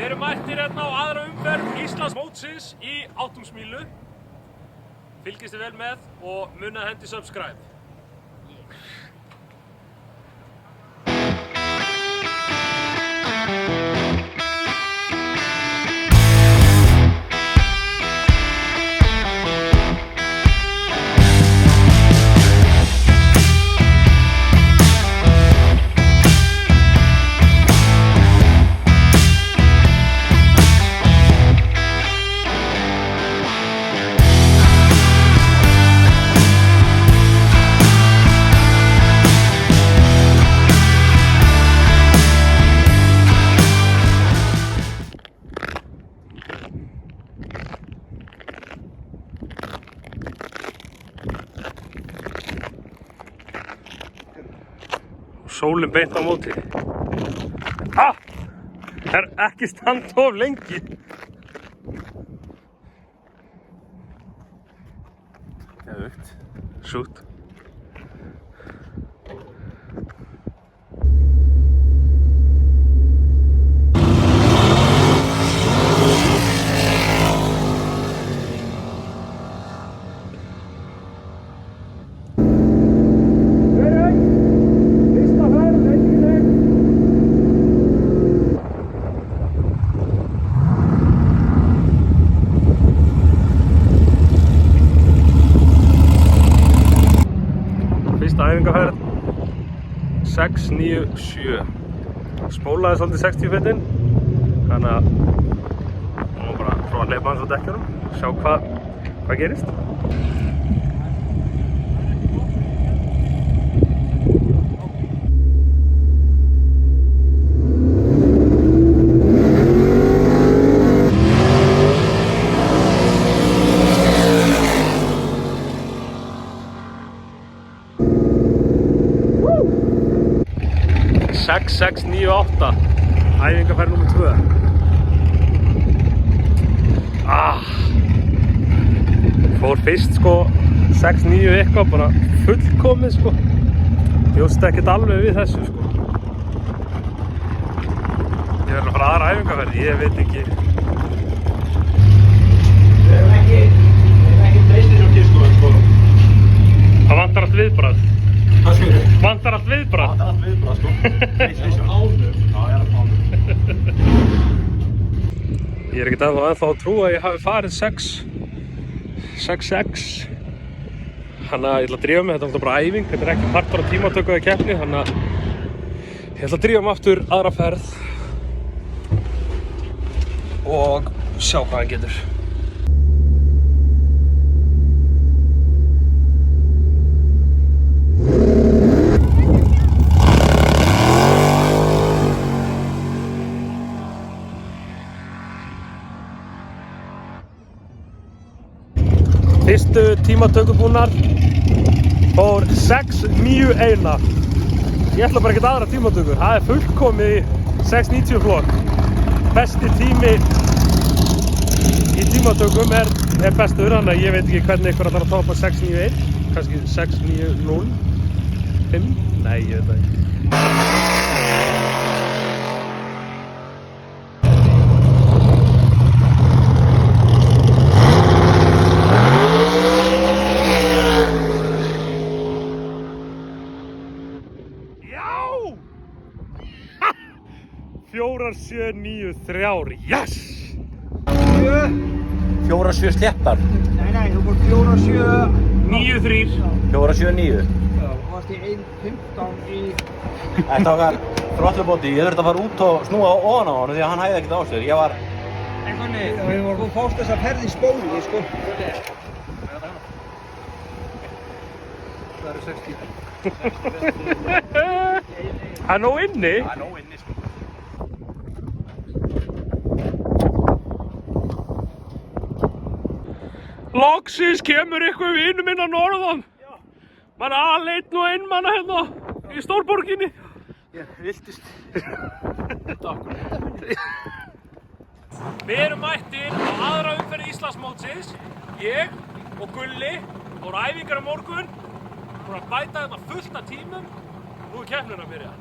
Við erum mættir hérna á aðra umferð Íslandsmótsins í Áttumsmýlu. Fylgist þið vel með og munið að hendi subscribe. Sólin beint á móti. Það er ekki standa of lengi. Geðveikt. Sjúkt. Æfingaferð 697. Spólaði svolítið 60 fetin. Þannig að nú bara prófa að hleypa hans á dekkjunum. Sjá hvað gerist. Sex 9-8. Æfingaferð nummer 2. Fór fyrst sko 6-9 eitthvað, bara fullkomið sko. Bjóst ekkert alveg við þessu sko. Ég verður að fara aðra æfingaferð, ég veit ekki. Við erum ekki PlayStation sko. Það vantar allt viðbragð. Hvað segir þið? Vantar allt viðbragð. Vantar allt viðbragð sko. PlayStation. Já, ég er á ánum. Ég er ekkert ennþá að trúa að ég hafi farið 6-6. Þannig að ég ætla að drífa mig, þetta er alltaf bara æfing, þetta er ekki partur af tímatöku eða keppni, þannig að ég ætla að drífa mig aftur aðra ferð og sjá hvað hann getur. Fyrstu tímatökubúnar fór 6-9-1. Ég ætla bara ekkert aðra tímatökur. Það er fullkomið í 6-90 flokk. Besti tími í tímatökum er bestur, þannig að ég veit ekki hvernig ykkur ætlar að toppa 6-9-1. Kannski 6-9-0-5? Nei, ég veit það ekki. Já! 4-7-9-3, yes! 4-7 sléttar. Nei, þú fór 4-7... 9-3. 4-7-9. Já, þú varst í 1-15 í... Þetta var þrotlubóti. Ég þurfti að fara út og snúa ofan á hann því að hann hæði ekkert á sér. Ég var... En þannig, þú fórst þess að ferð í spóli, sko. Það eru 60. Það er nóg inni. Það er nóg inni, sko. Loksins kemur ykkur vinur minn að norðan. Man er aleinn og einmanna hérna í stórborginni. Ég viltist. Við erum mættir á aðra umferð Íslandsmótsins. Ég og Gulli voru æfingar á morgun. Voru að bæta hérna fullt af tímum. Nú er keppnin að byrja.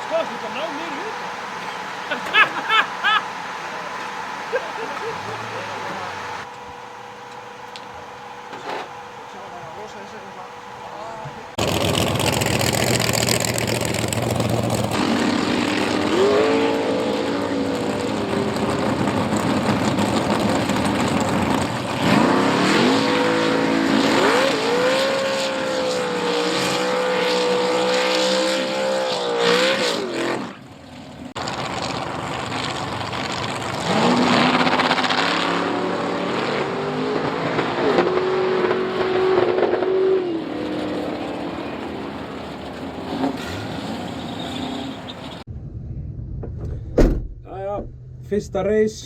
Sko, þú kan ná mér í þetta. Fyrsta reis.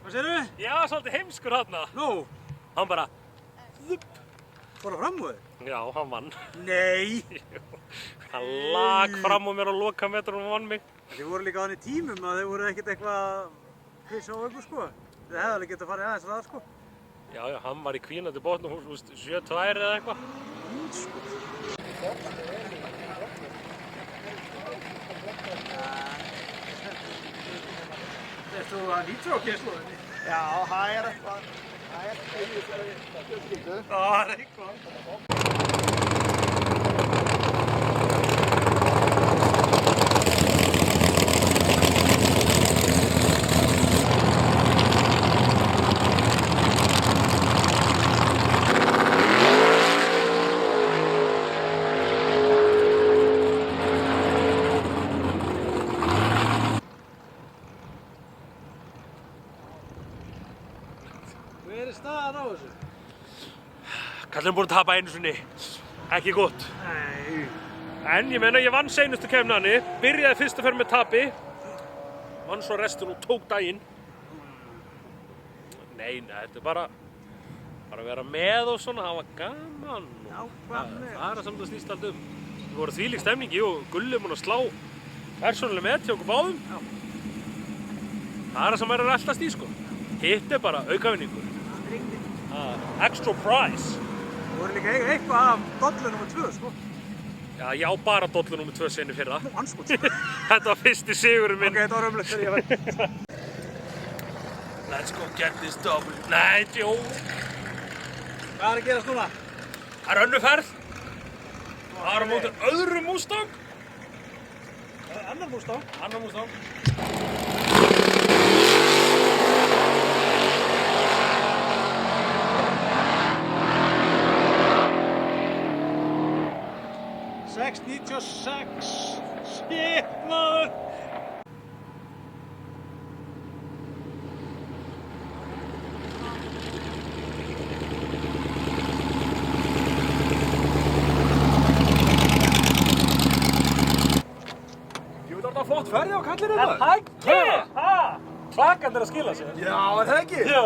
Hvað segirðu? Já, svolítið heimskur þarna. Nú, Hann bara, fór það fram úr þig? já, hann vann. Nei! Hann lag fram á mér á lokametrunum og vann mig. Þið voru líka á þannig tímum að þið voru ekkert eitthvað pissa á ykkur sko. Þið hefði alveg getað farið aðeins að það sko. Já, já, hann var í hvínandi botnum, þú veist, 7-2 eða eitthvað. Þetta var nýtrókesslóðinni. Já, það er eitthvað. Það er fjölskyldu. Það er eitthvað. Hver er staðan á þessu? Kallinn búinn að tapa einu sinni. Ekki gott. Nei. En ég meina, ég vann seinustu keppnani, byrjaði fyrst að ferð með tapi, vann svo restin og tók daginn. Nei, þetta er bara að vera með og svona, það var gaman. Nákvæmlega. Það er það sem það snýst allt um. Það voru þvílík stemningi og Gulli er búinn að slá persónulega met hjá okkur báðum. Já. Það er það sem er að eltast í, sko. Hitt er bara aukavinningur. Extra prize. Þú voru líka eitthvað af dollu nr. 2 sko. Já, ég á bara dollu nr. 2 sinni fyrra. Nú, anskot sko. Þetta var fyrsti sigurinn minn. Ok, þetta var ömlegt þegar ég var. Let's go get this double. Nei, djók. Hvað er að gerast núna? Það er önnur ferð. Það er á móti öðrum Mustang. Annar Mustang. Annar Mustang. Shit, maður! Jú, þetta var flott ferði á kallinu maður. Hætti! Klakan er að skila sér. Já, er það ekki? Já.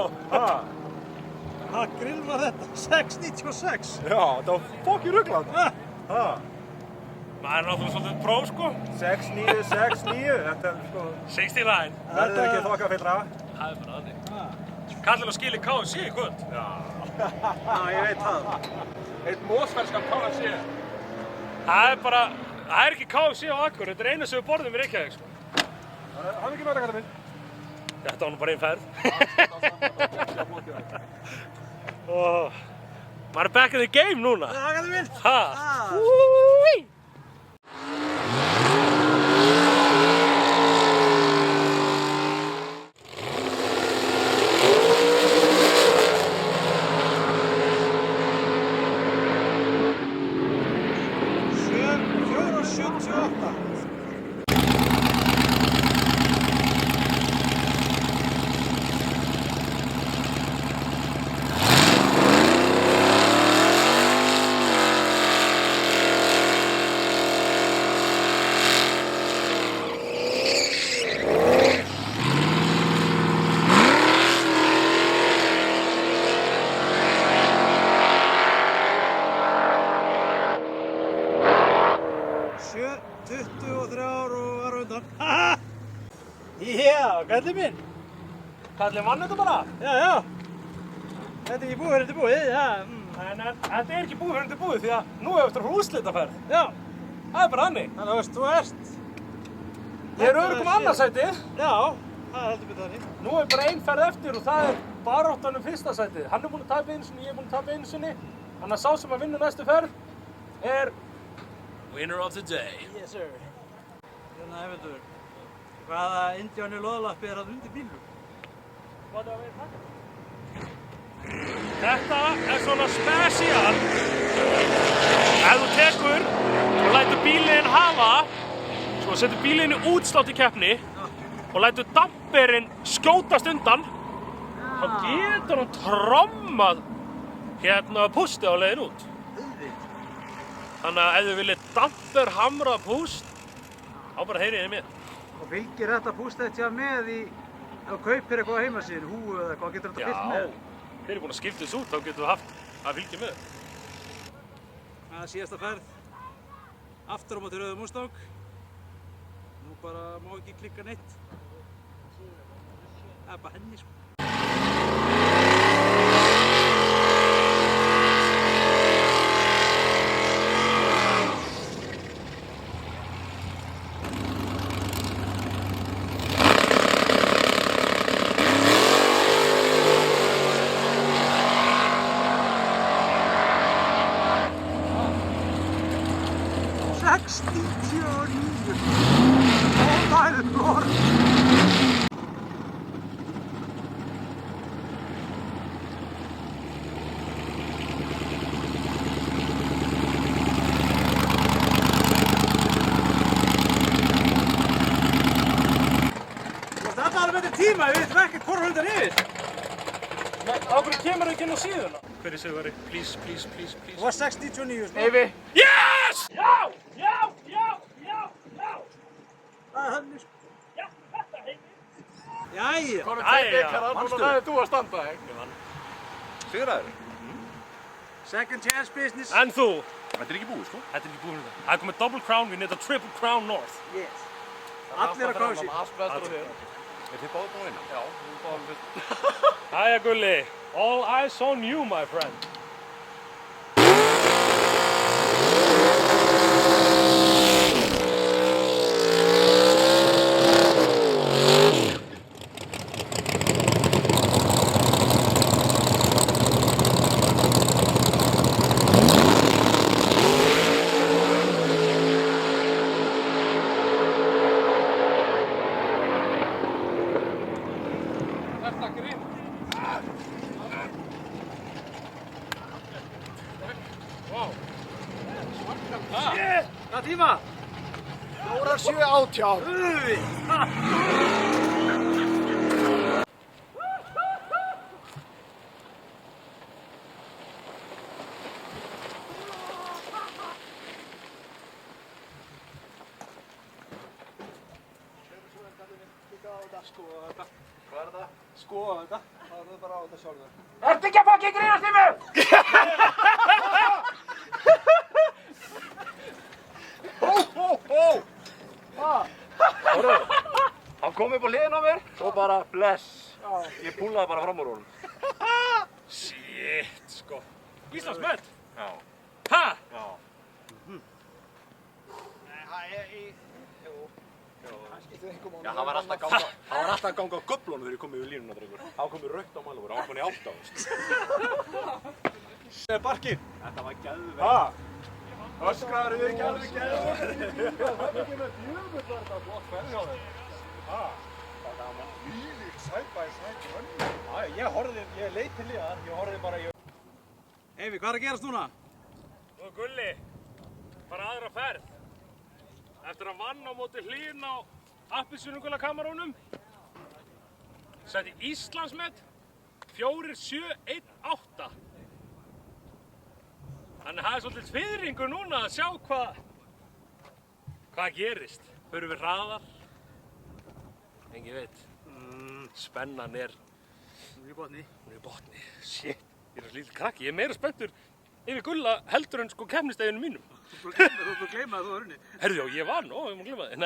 Hvað grill var þetta? 696? Já, þetta var fokki ruglað. Maður er náttúrulega svolítið pró, sko. 6969, þetta er sko... 69. Verður ekki þokkafyllra. Það er bara aðeins. Kallinn að skila í KFC í kvöld. Já. Já, ég veit það. Eitt mósferskan KFC. Það er bara, það er ekki KFC á Akur. Þetta er eina sem við borðum í Reykjavík, sko. Hafði ekki með þetta kallið minn. Þetta var nú bara einn ferð. Maður er back in the game núna. Það er minn. Ha? Úi! kallið minn. Kallinn vann þetta bara? Já, já. Þetta er ekki búið, þetta er búið, já. En þetta er ekki búið fyrir þetta búið því að nú hefur eftir úrslitaferð. Já. Það er bara hannig. Þannig að þú ert. Ég er öruggum annarsætið. Já, það er heldur betur þannig. Nú er bara ein ferð eftir og það er baráttan fyrsta sætið. Hann er búinn að tapa einu sinni, ég er búinn að tapa einu sinni. Þannig að sá sem að vinna næstu ferð er winner of the day. Yes, sir. Hérna, Eyvindur. Hvaða indjáni loðlappi er að undir bílnum? Hvað er að vera það? Þetta er svona spesial. Ef þú tekur og lætur bílinn hafa, sko setur bílinn í útslátt í keppni og lætur damperinn skjótast undan, þá getur hann trommað hérna pústi á leiðin út. Þannig að ef þið viljið damper hamra púst, þá bara heyrið þið mér. Og fylgir þetta pústættja með í, ef þú kaupir eitthvað á heimasíðinu, húfu eða eitthvað, getur þetta fylgt með? Já, þeir eru búin að skipta þessu út, þá getur við haft að fylgja með. Það er síðasta ferð. Aftur á móti rauðum Mustang. Nú bara má ekki klikka neitt. Það er bara henni, sko. Tíma, við veitum ekkert hvort hundar yfir. Á hverju kemur það ekki inn á síðuna? Hverju segðu please, please, please, please. Þú var 6.99, sko. Eyvi. Yes! Já! Já! Já! Já! Já! Það er henni, sko. Já, þetta Eyvi. Jæja. Hvað Jæja. núna það er þú að standa, ekki? Ég vann. Sigraður? Second chance business. En þú? Þetta er ekki búið, sko. Þetta er ekki búin þetta. Það er komið double crown, við nýttum triple crown north. Yes. Allir að kási. Er þið báðið búin að vinna? Já, við báðum fyrst. Jæja Gulli, all eyes on you my friend. Hvað tíma? 4:7:18. Hvað er það? Skoða þetta. Það er bara á þetta sjálfur. Ertu ekki að fucking grínast í mig? Hann kom upp á hliðina á mér, svo bara bless. Ég púlaði bara fram úr honum. Shit, sko. Íslandsmet? Já. Ha? Já. Já, hann var alltaf að ganga á göflunum þegar ég kom yfir línuna, drengur. Hann kom í rautt á mæluvur, hann kom í 8 á. Það er barkinn. Þetta var geðveikt. Ha? Öskraður þið ekki alveg geðveikt. Það var ekki með djöfull var þetta flott ferð hjá þeim. Ha? Það var Líkt side by side running. Ég leit til þér, ég horfði bara í... Eyvi, hvað er að gerast núna? Nú Gulli, bara aðra ferð. Eftir að vann á móti hlýðin á appelsínugula kamerónum, setti Íslandsmet 4.7.1.8. Þannig það er svolítið fiðringur núna að sjá hvað gerist. Förum við hraðar? Engi veit. Spennan er... Hún er í botni. Hún er í botni. Shit, ég er svo lítill krakki. Ég er meira spenntur yfir Gulla heldur en sko keppnisdeginum mínum. Þú ert að gleyma að þú var unni. Herðu já, ég vann. Ó, ég má gleyma þið.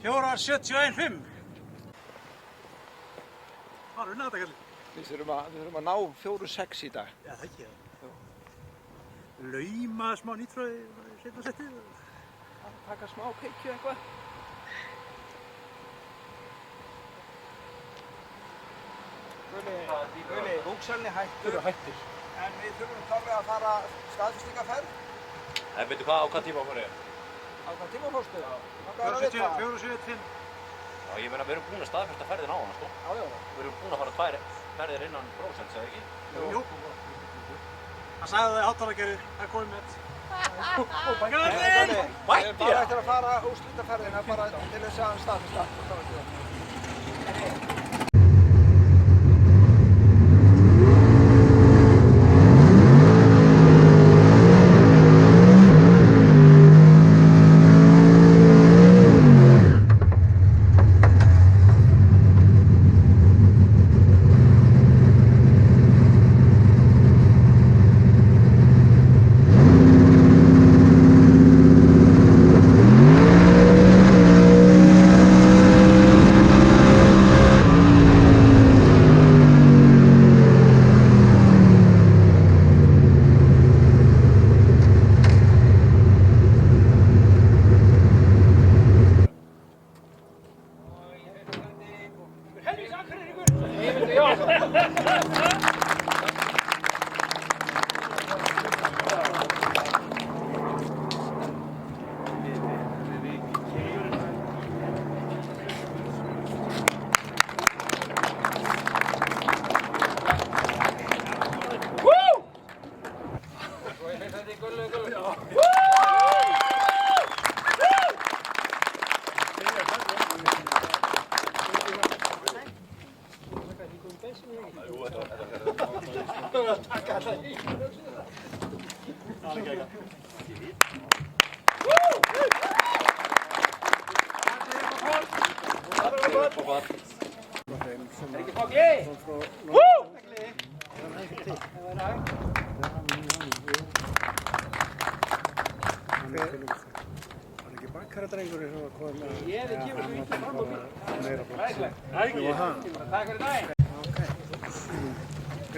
4.71.5. Hvað er unnað þetta kallir? Við þurfum að ná 4-6 í dag. Já, það ekki það. Lauma smá nýtrói seinna settið. Taka smá kveikju eitthvað. Gulli, húksalni hættur. En við þurfum klárlega að fara staðfestingarferð. En veitu hvað, á hvað tíma fór ég? Á hvað tíma fórstu? 4.71.5. Já, ég meina við erum búin að staðfesta ferðin á hana, sko. Já. Við erum búin að fara 2 ferðir innan prósent, segði ekki? Jú. Hann sagði það í hátalagerði, það er komið með þetta. Við erum bara eftir að fara úrslitaferðina bara til þess að staðfesta.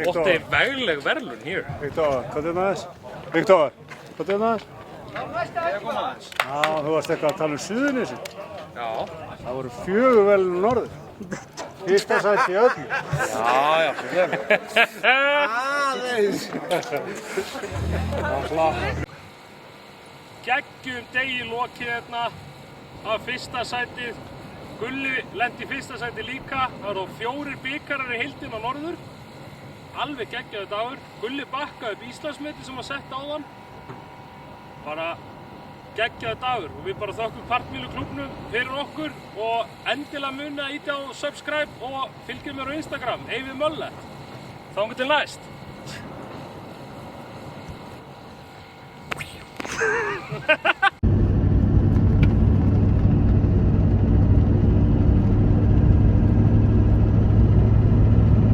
Ótti vegleg verðlun hér. Viktor, hvað er það? Viktor, hvað er það? Já, þú varst eitthvað að tala Suðurnesjum. Já. Það voru 4 verðlaun norður. Fyrsta sæti í öllu. Já. Geggjum degi lokið hérna af fyrsta sætið. Gulli lendi í fyrsta sæti líka. Það eru 4 bikarar í heildina á norður. Alveg geggjaður dagur. Gulli bakkaði upp Íslandsmeti sem var sett á þann. Bara geggjaður dagur og við bara þökkum Kvartmýlu klúbbnum fyrir okkur og endilega muni að ýta á subscribe og fylgja mér á Instagram, Eyvi Möllett. Þangað til næst.